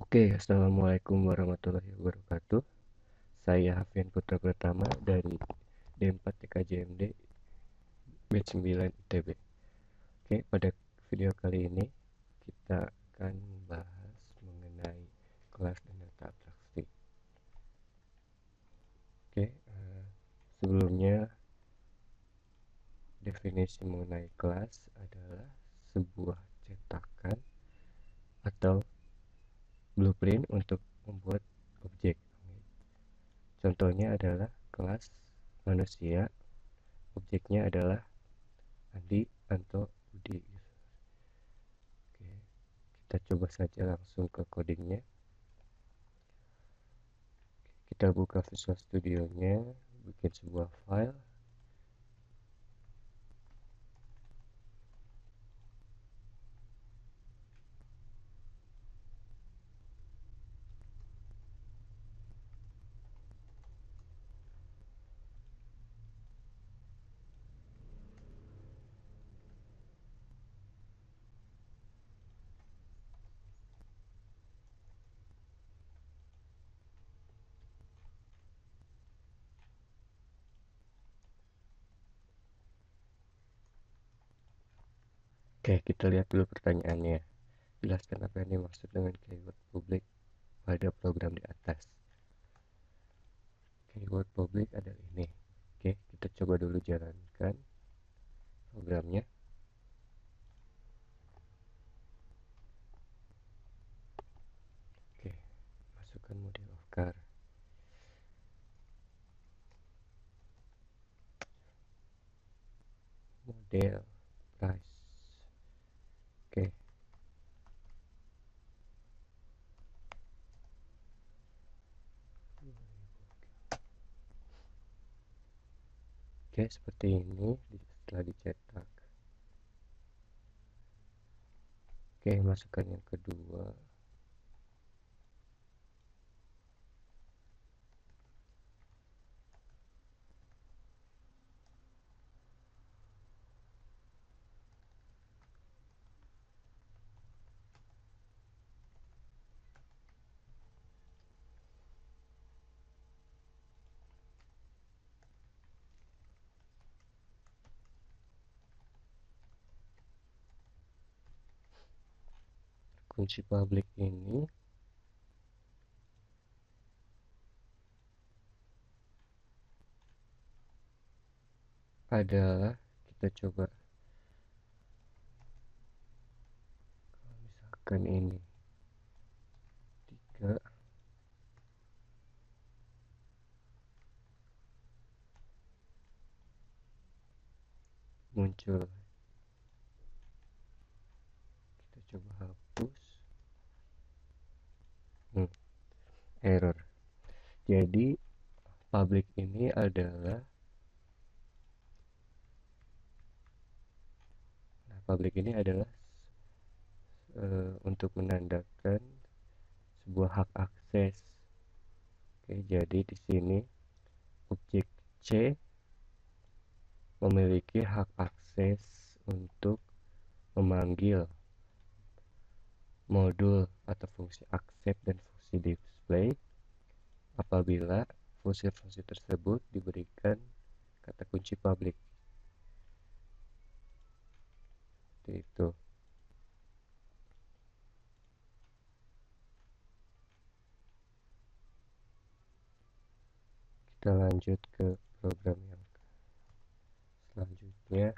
Oke, assalamualaikum warahmatullahi wabarakatuh. Saya Hafian Putra Pratama dari D4 TKJMD Batch 9 ITB. Oke, pada video kali ini kita akan membahas mengenai kelas dan data abstraksi. Oke, sebelumnya definisi mengenai kelas adalah sebuah cetakan atau blueprint untuk membuat objek. Contohnya adalah kelas manusia, objeknya adalah Andi, Anto, Budi. Oke, kita coba saja langsung ke codingnya. Kita buka Visual Studio-nya, bikin sebuah file. Oke, kita lihat dulu pertanyaannya. Jelaskan apa yang dimaksud dengan keyword publik pada program di atas. Keyword publik adalah ini. Oke, kita coba dulu jalankan programnya. Oke, masukkan model of car. Model price. Oke, seperti ini setelah dicetak. Oke, masukkan yang kedua. Kunci publik ini adalah, kita coba, misalkan ini 3, muncul, kita coba hapus. Error. Jadi public ini adalah, untuk menandakan sebuah hak akses. Oke, jadi di sini objek C memiliki hak akses untuk memanggil modul atau fungsi accept dan fungsi display apabila fungsi-fungsi tersebut diberikan kata kunci public. Seperti itu. Kita lanjut ke program yang selanjutnya.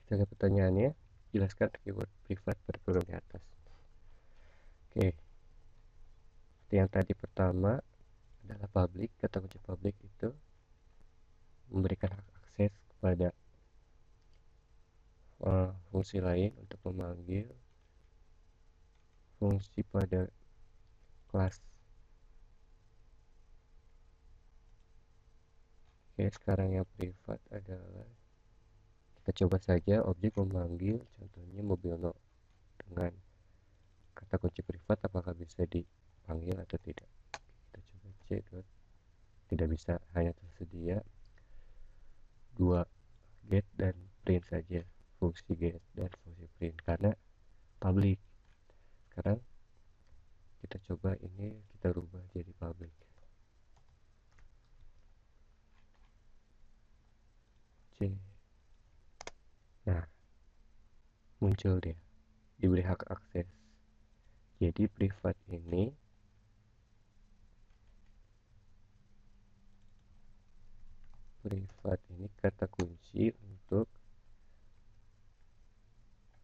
Kita lihat pertanyaannya. jelaskan keyword privat pada program di atas. Oke, yang tadi pertama adalah public. Kata kunci public itu memberikan hak akses kepada fungsi lain untuk memanggil fungsi pada kelas. Oke, sekarang yang privat adalah kita coba saja objek memanggil contohnya mobilno dengan kata kunci privat, apakah bisa dipanggil atau tidak. Kita coba cek, tidak bisa, hanya tersedia dua get dan print saja, fungsi get dan fungsi print karena public. Sekarang kita coba ini kita rubah jadi public. C. Nah, muncul dia diberi hak akses. Jadi privat ini kata kunci untuk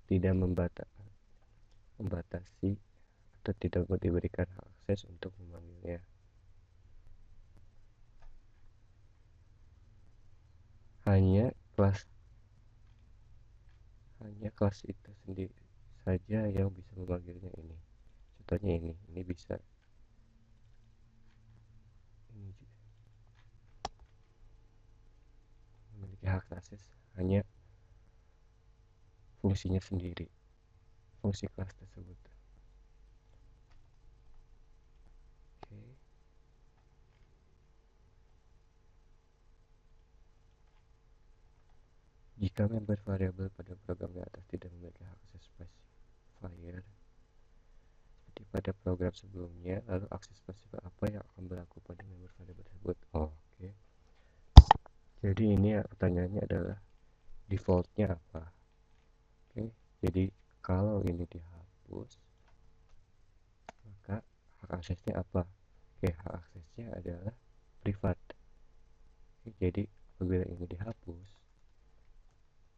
tidak membatasi atau tidak diberikan hak akses untuk memanggilnya. Hanya kelas itu sendiri saja yang bisa memanggilnya ini. Contohnya ini bisa. Ini juga memiliki hak akses hanya fungsinya sendiri, fungsi kelas tersebut. Oke. Jika member variabel pada program di atas tidak memiliki hak akses specifier seperti pada program sebelumnya, lalu akses spesifik apa yang akan berlaku pada member variabel tersebut? Oke. Jadi ini pertanyaannya adalah defaultnya apa? Oke. Jadi kalau ini dihapus, maka hak aksesnya apa? Oke, hak aksesnya adalah privat. Oke, jadi apabila ini dihapus,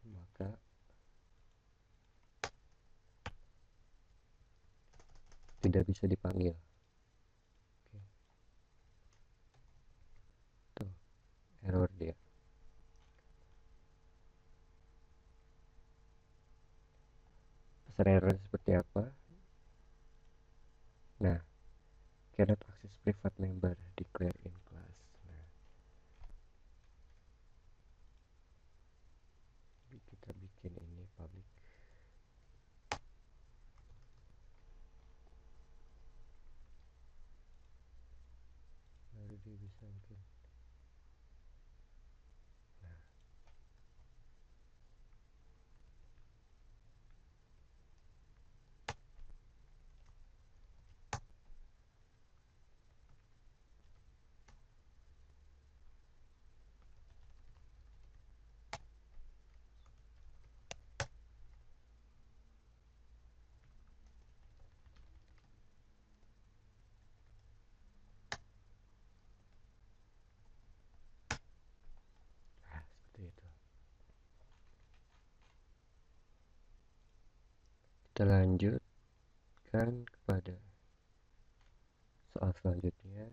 maka tidak bisa dipanggil. Oke. Tuh, error dia. Pesan error seperti apa? Nah, cannot access private member declare in class. Nah, kita bikin ini public. Baru dia bisa mungkin. Nah, seperti itu. Kita lanjutkan kepada soal selanjutnya.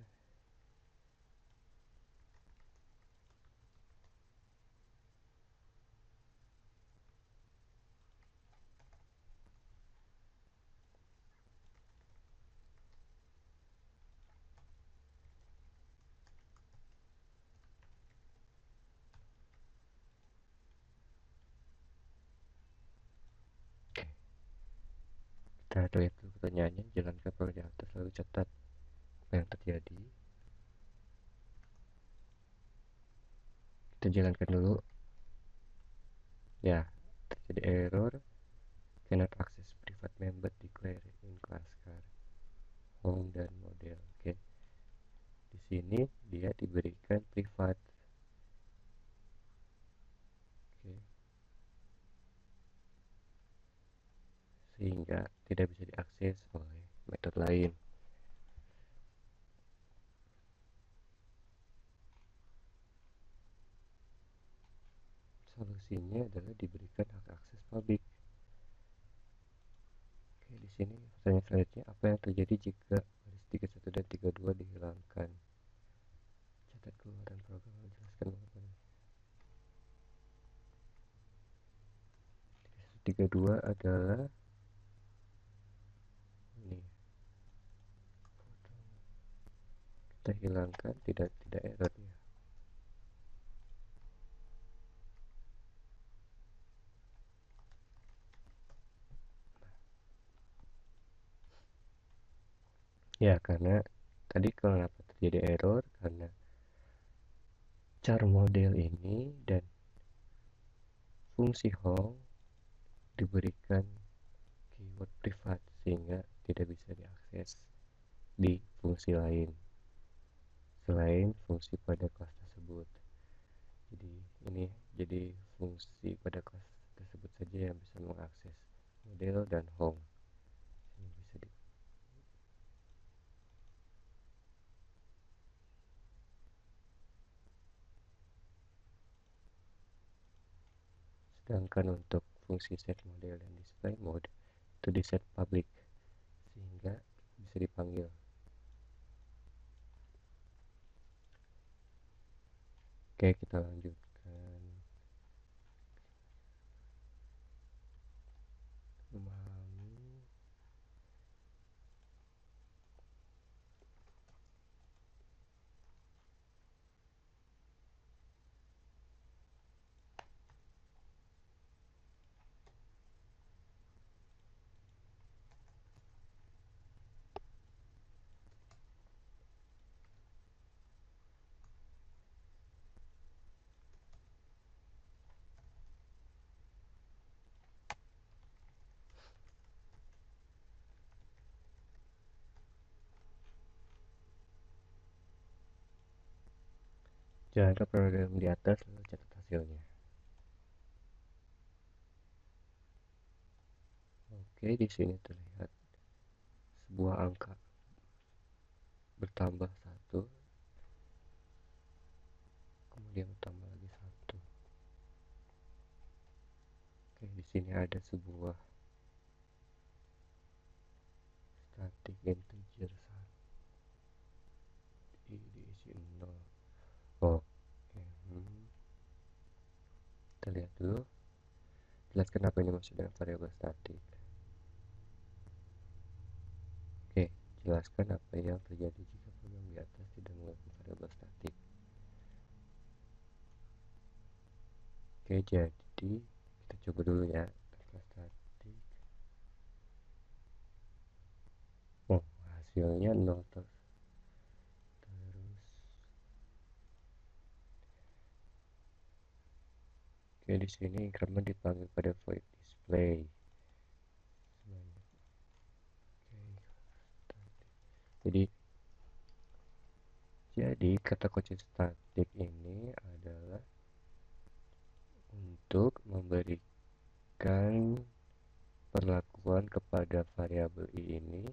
Oke, kita lihat dulu pertanyaannya. Jalankan program di atas lalu catat apa yang terjadi. Kita jalankan dulu. Ya, terjadi error. Cannot access private member declare in class car, home dan model. Oke, di sini dia diberikan privat. Oke, sehingga tidak bisa diakses oleh metode lain. Solusinya adalah diberikan hak akses publik. sini pertanyaan selanjutnya, apa yang terjadi jika baris 31 dan 32 dihilangkan? Catat keluaran program menjelaskan mengapa. 32 adalah ini, kita hilangkan, tidak error ya. Ya, karena tadi kenapa terjadi error, karena char model ini dan fungsi home diberikan keyword privat sehingga tidak bisa diakses di fungsi lain selain fungsi pada kelas tersebut. Jadi ini jadi fungsi pada kelas tersebut saja yang bisa mengakses model dan home. Ini bisa sedangkan untuk fungsi set model dan display mode itu di set public sehingga bisa dipanggil. Oke, kita lanjutkan memahami. Jangan lupa program di atas lalu catat hasilnya. Oke, di sini terlihat sebuah angka bertambah satu, kemudian bertambah lagi satu. Oke, di sini ada sebuah static integer satu diisi 0. Oke, kita lihat dulu. Jelaskan apa ini maksud dengan variabel statik. Oke, jelaskan apa yang terjadi jika program di atas tidak menggunakan variabel statik. Oke, jadi kita coba dulu ya tanpa statik. Oh, hasilnya 0 terus. Oke, di sini increment dipanggil pada void display. Jadi kata kunci statik ini adalah untuk memberikan perlakuan kepada variabel i ini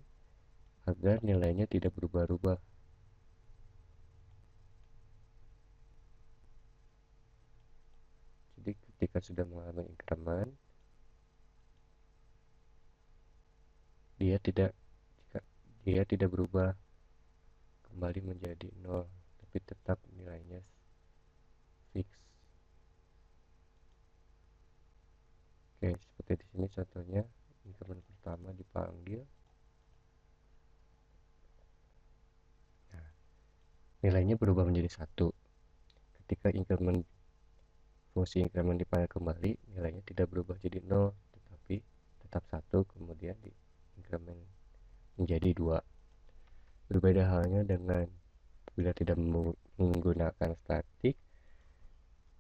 agar nilainya tidak berubah-ubah. Jadi ketika sudah mengalami increment, dia tidak berubah kembali menjadi 0, tapi tetap nilainya fix. Oke, seperti di sini contohnya, increment pertama dipanggil. Nah, nilainya berubah menjadi 1. Ketika fungsi increment dipanggil kembali, nilainya tidak berubah jadi 0, tetapi tetap 1, kemudian di increment menjadi 2. Berbeda halnya dengan bila tidak menggunakan statik,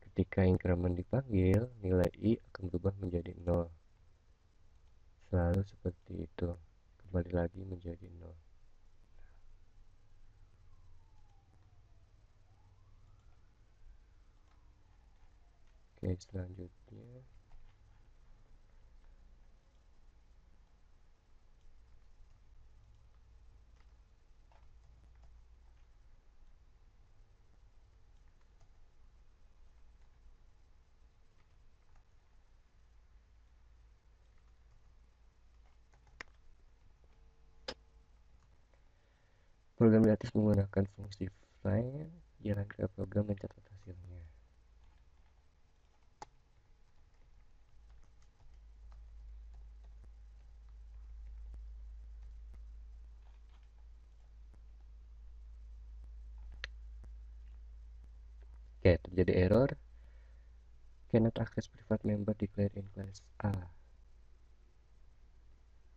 ketika increment dipanggil, nilai i akan berubah menjadi 0. Selalu seperti itu, kembali lagi menjadi 0. Oke, selanjutnya Program di atas menggunakan fungsi find, jalankan program dan catat hasilnya. Oke, terjadi error. Cannot access private member declared in class A.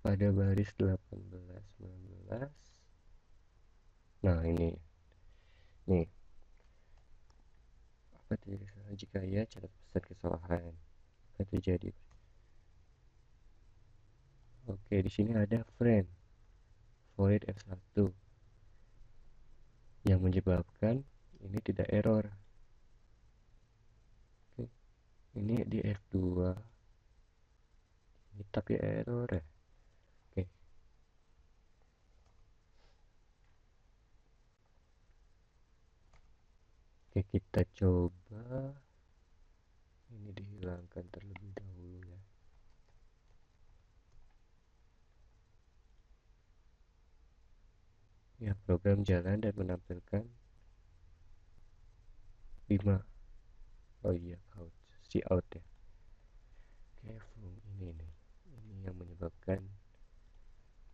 Pada baris 18-19. Nah, ini. Nih, apa terjadi salah? Jika ya, catat pesan kesalahan. Apa terjadi? Oke, di sini ada friend void F1 yang menyebabkan ini tidak error. Oke, ini di F2 ini tapi error ya. Oke, oke, kita coba ini dihilangkan terlebih dahulu ya. Ya, program jalan dan menampilkan 5. Oh iya, out. Si out ya. Oke, ini nih. Ini yang menyebabkan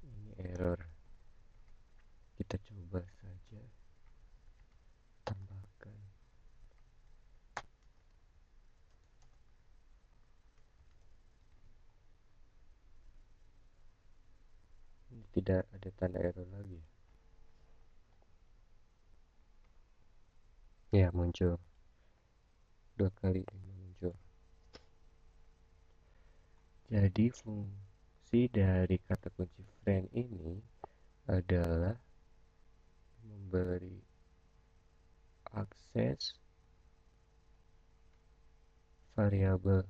ini error. Kita coba saja tambahkan. Ini tidak ada tanda error lagi. Ya, muncul. 2 kali ini muncul. Jadi fungsi dari kata kunci friend ini adalah memberi akses variabel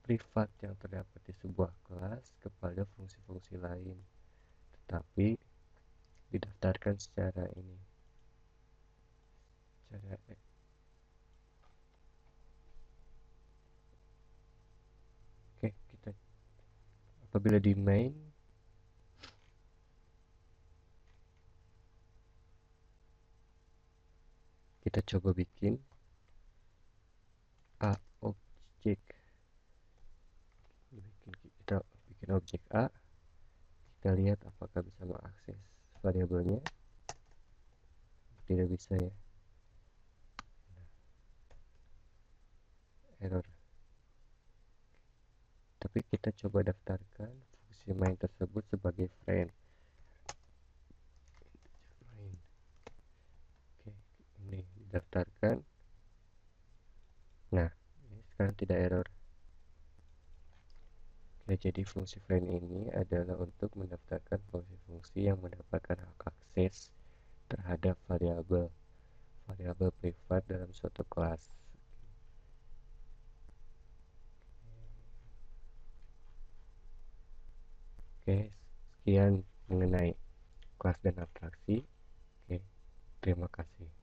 privat yang terdapat di sebuah kelas kepada fungsi-fungsi lain, tetapi didaftarkan secara ini, secara oke, kita apabila di main kita coba bikin A objek, kita bikin objek A, kita lihat apakah bisa mengakses variabelnya. Tidak bisa ya, error. Tapi kita coba daftarkan fungsi main tersebut sebagai friend. Main. Oke, ini didaftarkan. Nah, ini sekarang tidak error. Oke, jadi fungsi friend ini adalah untuk mendaftarkan fungsi-fungsi yang mendapatkan hak akses terhadap variabel privat dalam suatu kelas. Oke, sekian mengenai kelas dan abstraksi. Oke, terima kasih.